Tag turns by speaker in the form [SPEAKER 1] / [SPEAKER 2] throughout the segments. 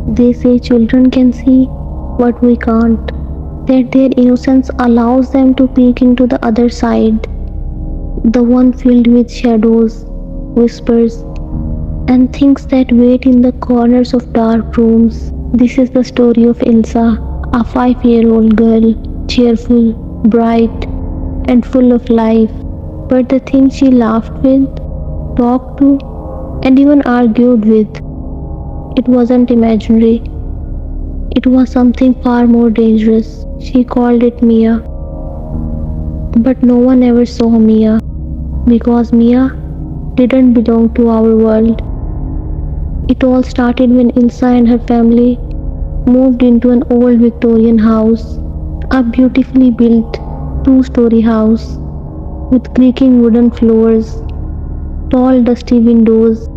[SPEAKER 1] They say children can see what we can't, that their innocence allows them to peek into the other side, the one filled with shadows, whispers, and things that wait in the corners of dark rooms. This is the story of Elsa, a 5-year-old girl, cheerful, bright, and full of life. But the things she laughed with, talked to, and even argued with, it wasn't imaginary. It was something far more dangerous. She called it Mia. But no one ever saw Mia because Mia didn't belong to our world. It all started when Elsa and her family moved into an old Victorian house, a beautifully built 2-story house with creaking wooden floors, tall dusty windows,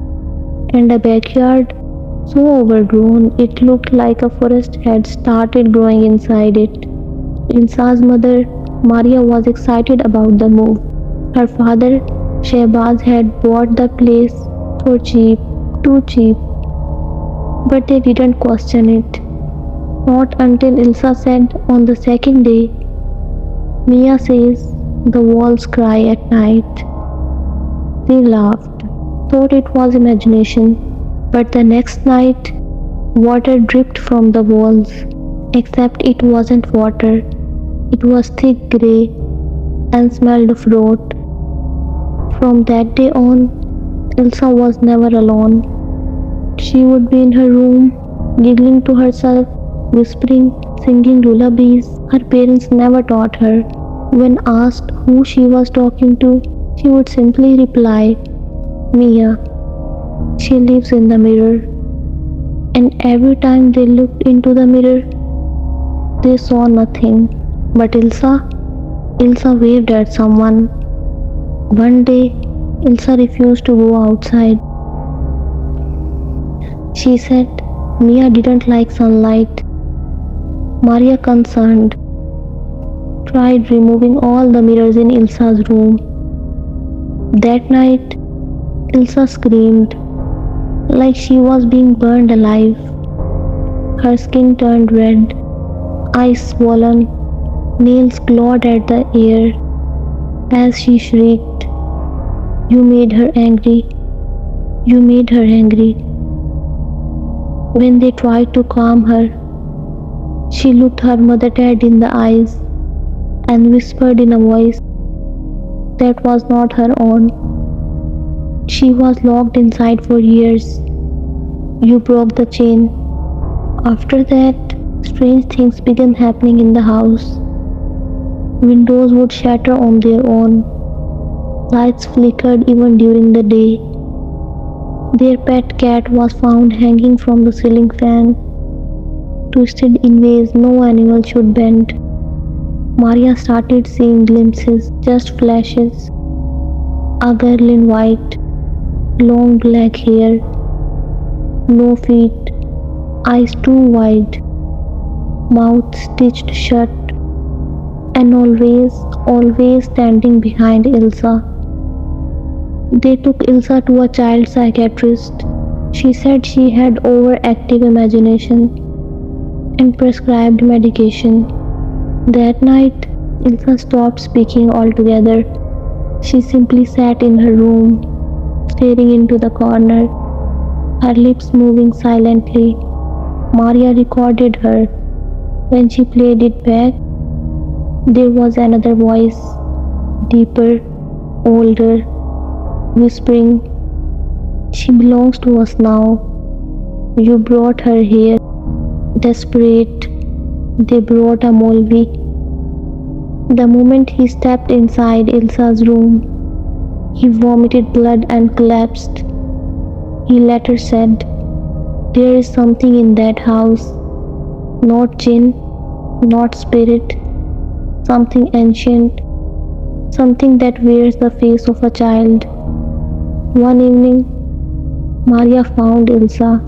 [SPEAKER 1] and a backyard so overgrown it looked like a forest had started growing inside it. Elsa's mother, Maria, was excited about the move. Her father, Shehbaz, had bought the place for cheap, too cheap, but they didn't question it. Not until Elsa said on the second day, Mia says the walls cry at night. They laughed, thought it was imagination, but the next night, water dripped from the walls. Except it wasn't water, it was thick grey and smelled of rot. From that day on, Elsa was never alone. She would be in her room, giggling to herself, whispering, singing lullabies her parents never taught her. When asked who she was talking to, she would simply reply, Mia. She lives in the mirror. And every time they looked into the mirror, they saw nothing. But Elsa waved at someone. One day, Elsa refused to go outside. She said Mia didn't like sunlight. Maria, concerned, tried removing all the mirrors in Elsa's room. That night, Elsa screamed like she was being burned alive. Her skin turned red, eyes swollen, nails clawed at the air as she shrieked, You made her angry. You made her angry. When they tried to calm her, she looked her mother dead in the eyes and whispered in a voice that was not her own. She was locked inside for years. You broke the chain. After that, strange things began happening in the house. Windows would shatter on their own. Lights flickered even during the day. Their pet cat was found hanging from the ceiling fan, twisted in ways no animal should bend. Maria started seeing glimpses, just flashes. A girl in white, long black hair, no feet, eyes too wide, mouth stitched shut, and always standing behind Elsa. They took Elsa to a child psychiatrist. She said she had overactive imagination and prescribed medication. That night, Elsa stopped speaking altogether. She simply sat in her room, staring into the corner, her lips moving silently. Maria recorded her. When she played it back, there was another voice, deeper, older, whispering, She belongs to us now. You brought her here. Desperate, they brought a Molvi. The moment he stepped inside Elsa's room, he vomited blood and collapsed. He later said, There is something in that house. Not jinn, not spirit, something ancient, something that wears the face of a child. One evening, Maria found Elsa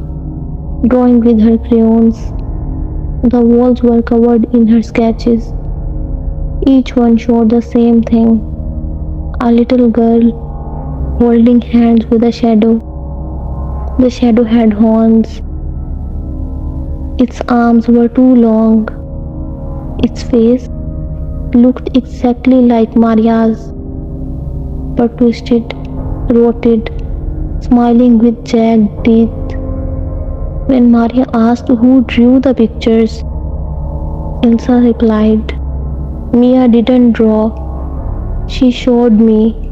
[SPEAKER 1] drawing with her crayons. The walls were covered in her sketches. Each one showed the same thing, a little girl holding hands with a shadow. The shadow had horns, Its arms were too long. Its face looked exactly like Maria's, but twisted, rotted, smiling with jagged teeth. When Maria asked who drew the pictures, Elsa replied, Mia didn't draw. She showed me.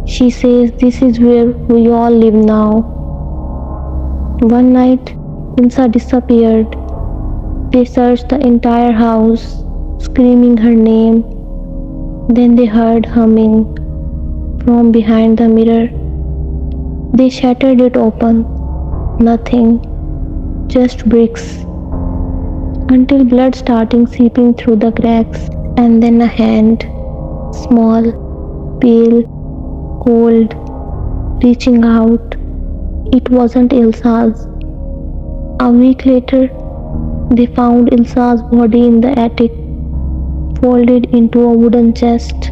[SPEAKER 1] She says this is where we all live now. One night, Elsa disappeared. They searched the entire house, screaming her name. Then they heard humming from behind the mirror. They shattered it open. Nothing, just bricks. Until blood starting seeping through the cracks, and then a hand, small, pale, cold, reaching out. It wasn't Elsa's. A week later, they found Elsa's body in the attic, folded into a wooden chest,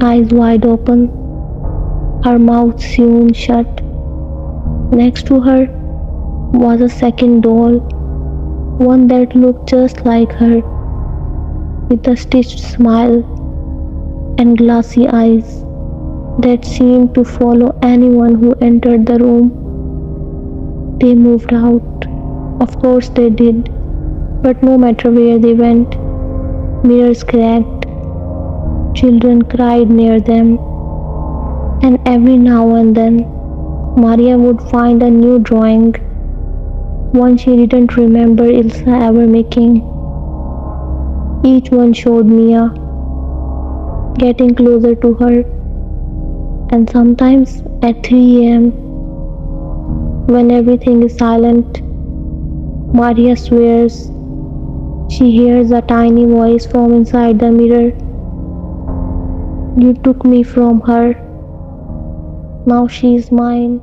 [SPEAKER 1] eyes wide open, her mouth sewn shut. Next to her was a second doll, one that looked just like her, with a stitched smile and glassy eyes that seemed to follow anyone who entered the room. They moved out. Of course they did, but no matter where they went, mirrors cracked, children cried near them, and every now and then Maria would find a new drawing, one she didn't remember Elsa ever making. Each one showed Mia getting closer to her, and sometimes at 3 a.m., when everything is silent, Maria swears she hears a tiny voice from inside the mirror. You took me from her. Now she is mine.